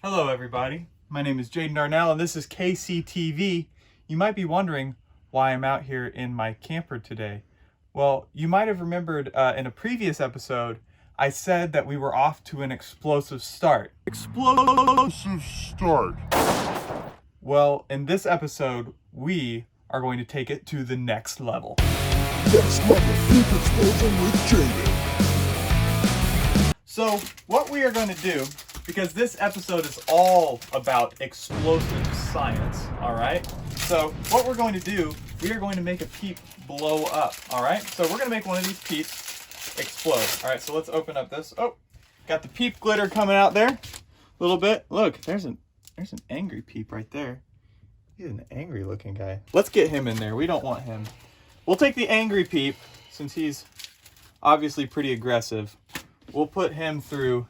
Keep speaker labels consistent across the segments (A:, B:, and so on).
A: Hello everybody, my name is Jadon Darnell and this is KCTV. You might be wondering why I'm out here in my camper today. Well, you might have remembered in a previous episode, I said that we were off to an explosive start.
B: Explosive start.
A: Well, in this episode, we are going to take it to the next level.
B: Next level, deep explosion with Jadon.
A: So, what we are going to do, because this episode is all about explosive science, alright? So, what we're going to do, we are going to make a peep blow up, alright? So, we're going to make one of these peeps explode. Alright, so let's open up this. Oh, got the peep glitter coming out there a little bit. Look, there's an angry peep right there. He's an angry looking guy. Let's get him in there. We don't want him. We'll take the angry peep, since he's obviously pretty aggressive. We'll put him through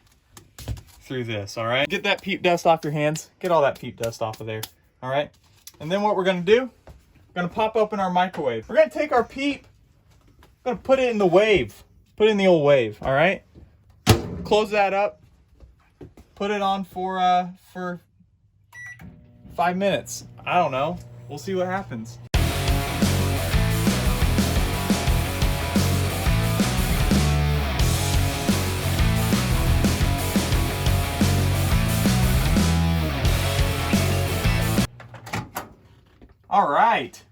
A: this, all right? Get that peep dust off your hands. Get all that peep dust off of there, all right? And then what we're gonna do, we're gonna pop open our microwave. We're gonna take our peep, we're gonna put it in the wave. Put it in the old wave, all right? Close that up. Put it on for 5 minutes. I don't know. We'll see what happens. All right.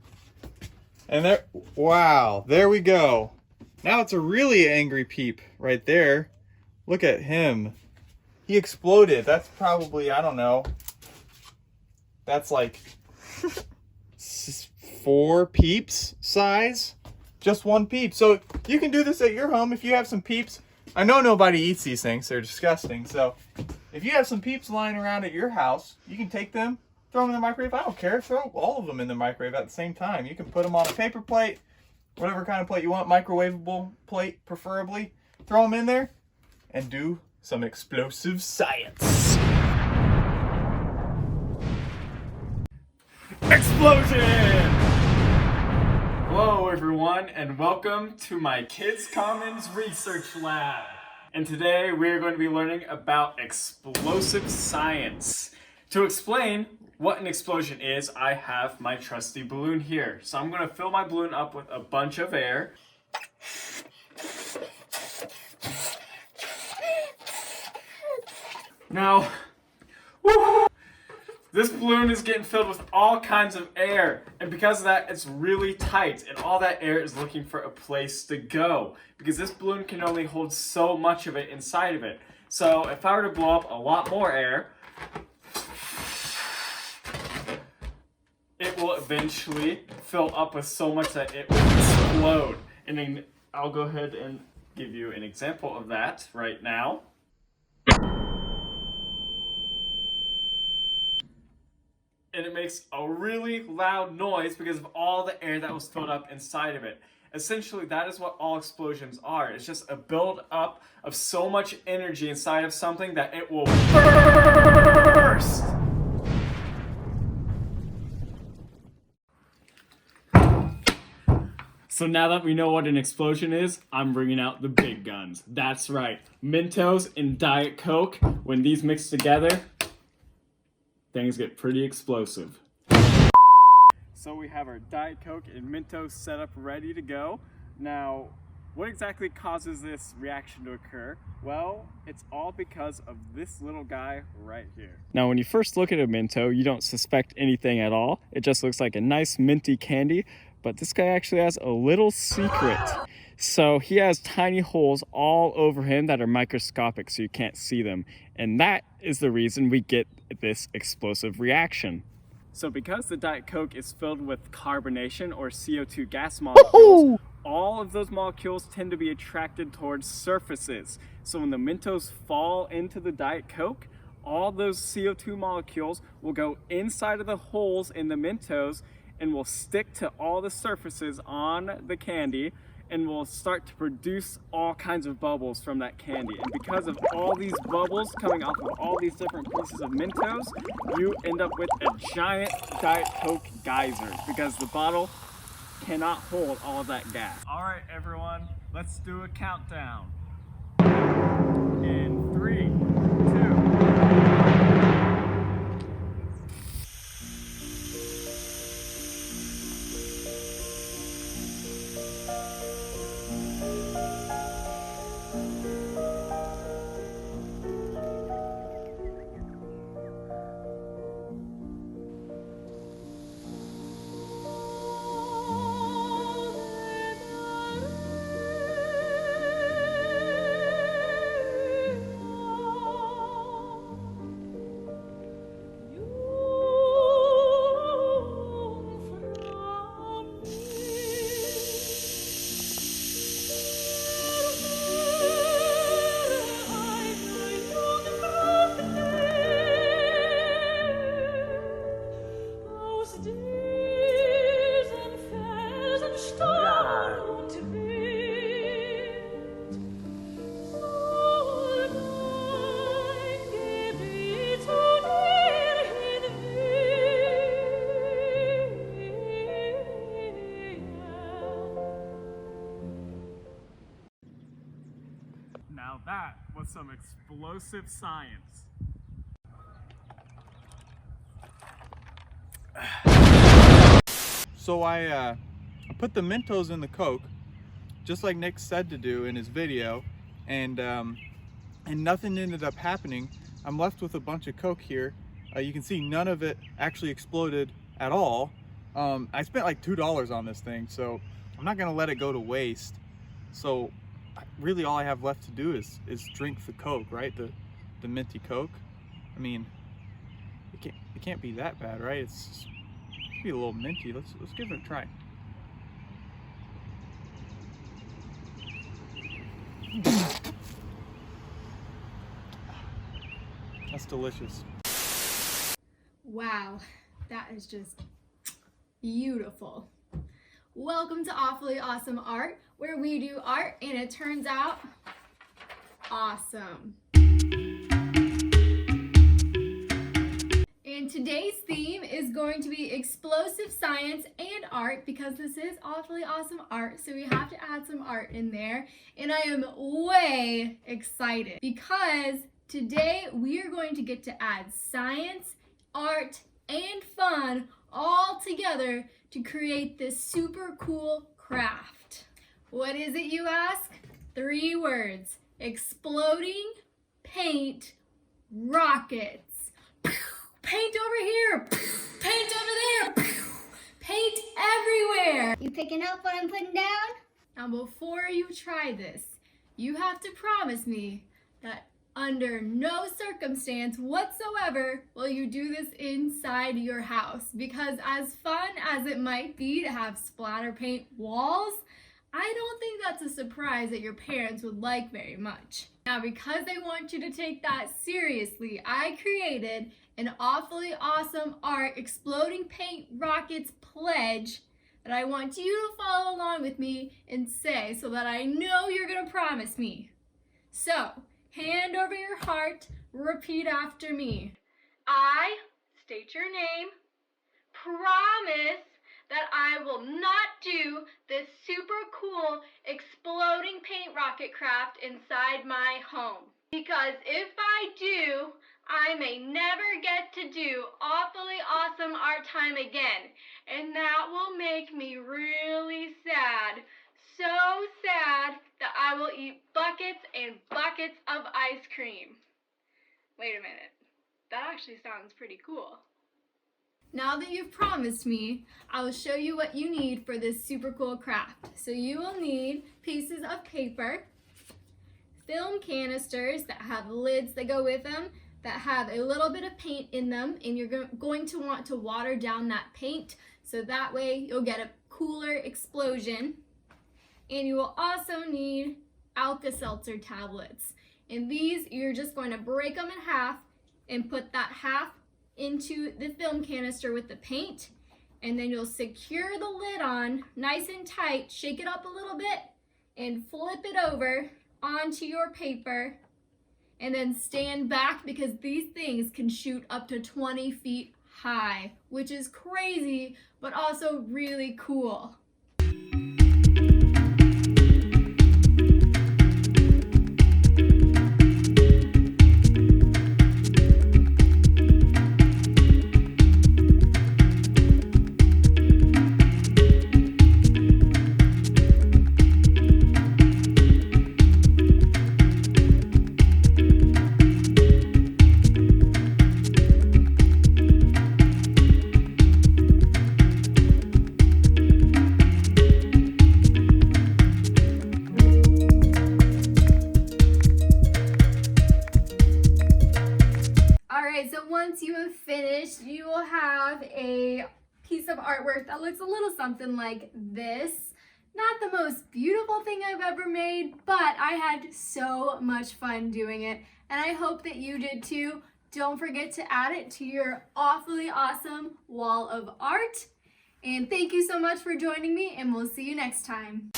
A: And there, wow, there we go. Now it's a really angry peep right there. Look at him. He exploded. That's probably, I don't know. That's like 4 peeps size. Just one peep. So you can do this at your home if you have some peeps. I know nobody eats these things. They're disgusting. So if you have some peeps lying around at your house, you can take them, throw them in the microwave. I don't care. Throw all of them in the microwave at the same time. You can put them on a paper plate, whatever kind of plate you want, microwavable plate preferably. Throw them in there and do some explosive science.
C: Explosion! Hello everyone and welcome to my Kids Commons Research Lab. And today we are going to be learning about explosive science. To explain what an explosion is, I have my trusty balloon here. So I'm going to fill my balloon up with a bunch of air. Now, woo, this balloon is getting filled with all kinds of air, and because of that, it's really tight, and all that air is looking for a place to go, because this balloon can only hold so much of it inside of it. So if I were to blow up a lot more air, it will eventually fill up with so much that it will explode. And then I'll go ahead and give you an example of that right now. And it makes a really loud noise because of all the air that was filled up inside of it. Essentially, that is what all explosions are. It's just a build-up of so much energy inside of something that it will burst. So now that we know what an explosion is, I'm bringing out the big guns. That's right, Mentos and Diet Coke, when these mix together, things get pretty explosive. So we have our Diet Coke and Mentos set up ready to go. Now, what exactly causes this reaction to occur? Well, it's all because of this little guy right here. Now, when you first look at a Mento, you don't suspect anything at all. It just looks like a nice minty candy, but this guy actually has a little secret. So he has tiny holes all over him that are microscopic, so you can't see them. And that is the reason we get this explosive reaction. So because the Diet Coke is filled with carbonation or CO2 gas molecules, all of those molecules tend to be attracted towards surfaces. So when the Mentos fall into the Diet Coke, all those CO2 molecules will go inside of the holes in the Mentos and will stick to all the surfaces on the candy and will start to produce all kinds of bubbles from that candy. And because of all these bubbles coming off of all these different pieces of Mentos, you end up with a giant Diet Coke geyser because the bottle cannot hold all of that gas. All right, everyone, let's do a countdown. In 3, 2, some explosive science.
A: So I put the Mentos in the Coke, just like Nick said to do in his video, and nothing ended up happening. I'm left with a bunch of Coke here. You can see none of it actually exploded at all. I spent like $2 on this thing, so I'm not gonna let it go to waste. So really all I have left to do is drink the Coke, right? The minty Coke. I mean, it can't be that bad, right? It's be a little minty. Let's give it a try. That's delicious.
D: Wow, that is just beautiful. Welcome to Awfully Awesome Art, where we do art and it turns out awesome. And today's theme is going to be explosive science and art, because this is Awfully Awesome Art, so we have to add some art in there. And I am way excited because today we are going to get to add science, art, and fun all together to create this super cool craft. What is it, you ask? 3 words: exploding paint rockets. Paint over here, paint over there, paint everywhere.
E: You picking up what I'm putting down?
D: Now before you try this, you have to promise me that under no circumstance whatsoever will you do this inside your house, because as fun as it might be to have splatter paint walls, I don't think that's a surprise that your parents would like very much. Now, because I want you to take that seriously, I created an Awfully Awesome Art Exploding Paint Rockets pledge that I want you to follow along with me and say, so that I know you're gonna promise me. So, hand over your heart, repeat after me. I, state your name, promise that I will not do this super cool exploding paint rocket craft inside my home. Because if I do, I may never get to do Awfully Awesome Art Time again. And that will make me really sad. So sad that I will eat buckets and buckets of ice cream. Wait a minute. That actually sounds pretty cool. Now that you've promised me, I will show you what you need for this super cool craft. So you will need pieces of paper, film canisters that have lids that go with them, that have a little bit of paint in them, and you're going to want to water down that paint so that way you'll get a cooler explosion. And you will also need Alka-Seltzer tablets. And these, you're just going to break them in half and put that half into the film canister with the paint, and then you'll secure the lid on nice and tight, shake it up a little bit, and flip it over onto your paper, and then stand back, because these things can shoot up to 20 feet high, which is crazy, but also really cool. So once you have finished, you will have a piece of artwork that looks a little something like this. Not the most beautiful thing I've ever made, but I had so much fun doing it, and I hope that you did too. Don't forget to add it to your Awfully Awesome wall of art. And thank you so much for joining me, and we'll see you next time.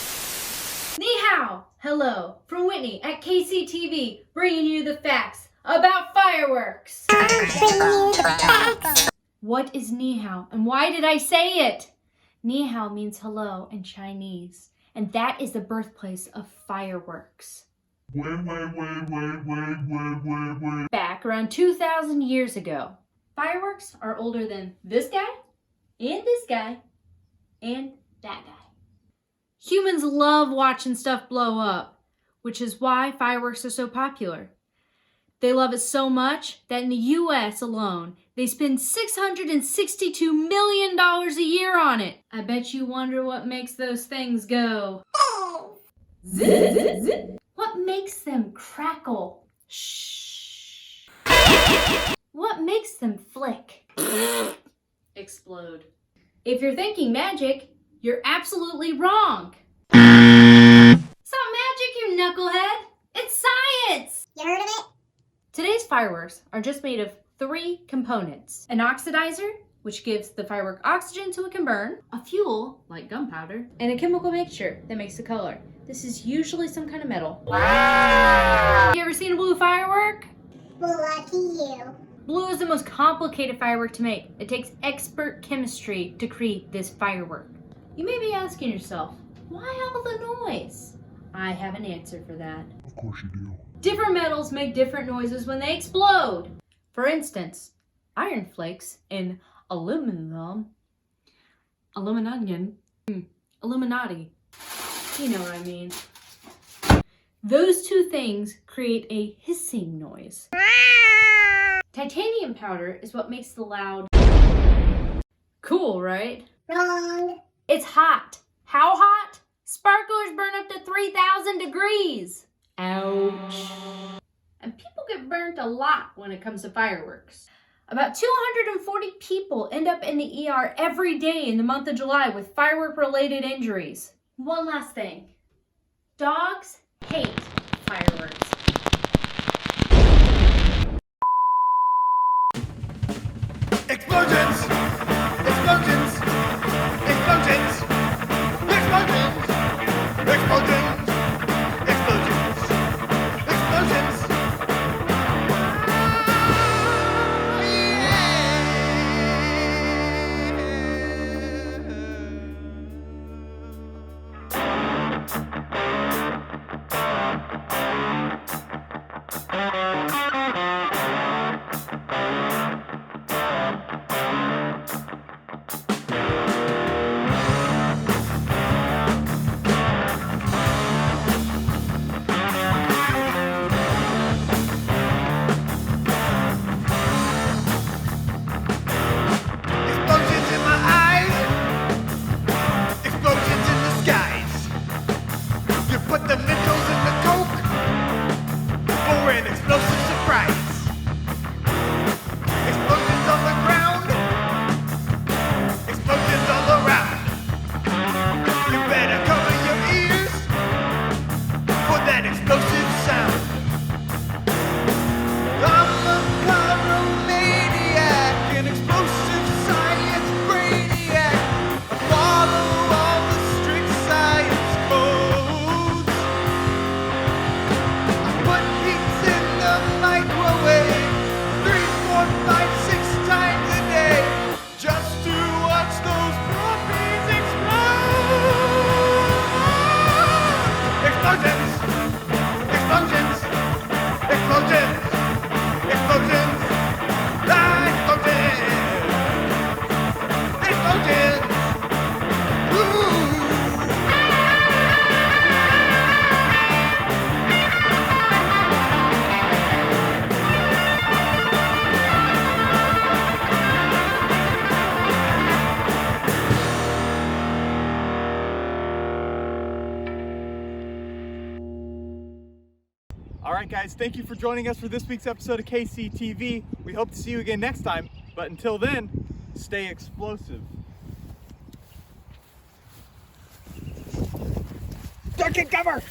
F: Ni hao! Hello, from Whitney at KCTV, bringing you the facts about fireworks. What is ni hao, and why did I say it? Ni hao means hello in Chinese, and that is the birthplace of fireworks.
B: Wait.
F: Back around 2,000 years ago. Fireworks are older than this guy, and this guy, and that guy. Humans love watching stuff blow up, which is why fireworks are so popular. They love it so much that in the US alone, they spend $662 million a year on it. I bet you wonder what makes those things go. Zip, zip, zip. What makes them crackle? Shh. What makes them flick? Explode. If you're thinking magic, you're absolutely wrong. It's not magic, you knucklehead. It's science.
E: You heard of it?
F: Today's fireworks are just made of 3 components. An oxidizer, which gives the firework oxygen so it can burn, a fuel, like gunpowder, and a chemical mixture that makes the color. This is usually some kind of metal. Wow. You ever seen a blue firework?
E: Well, lucky you.
F: Blue is the most complicated firework to make. It takes expert chemistry to create this firework. You may be asking yourself, why all the noise? I have an answer for that.
B: Of course you do.
F: Different metals make different noises when they explode. For instance, iron flakes and Illuminati. You know what I mean. Those 2 things create a hissing noise. Titanium powder is what makes the loud. Cool, right?
E: Wrong.
F: It's hot. How hot? Sparklers burn up to 3,000 degrees. Ouch. And people get burnt a lot when it comes to fireworks. About 240 people end up in the ER every day in the month of July with firework-related injuries. One last thing. Dogs hate fireworks.
G: Explosions! Explosions! Explosions! Explosions! Explosions! Explosions! Explosions! Explosions in my eyes! Explosions in the skies! You put the Mentos in the Coke for an explosive surprise! Explosions on the ground! Explosions all around! You better cover your ears for that explosive sound! I'm a pyromaniac, an explosive science brainiac. I follow all the strict science codes. I put heats in the microwave 3, 4, 5, 6 times a day just to watch those puppies explode. Explosions! Explosions! Explosions! Explosions! Ah, explosions! Explosions!
A: All right, guys, thank you for joining us for this week's episode of KCTV. We hope to see you again next time, but until then, stay explosive.
G: Duck and cover!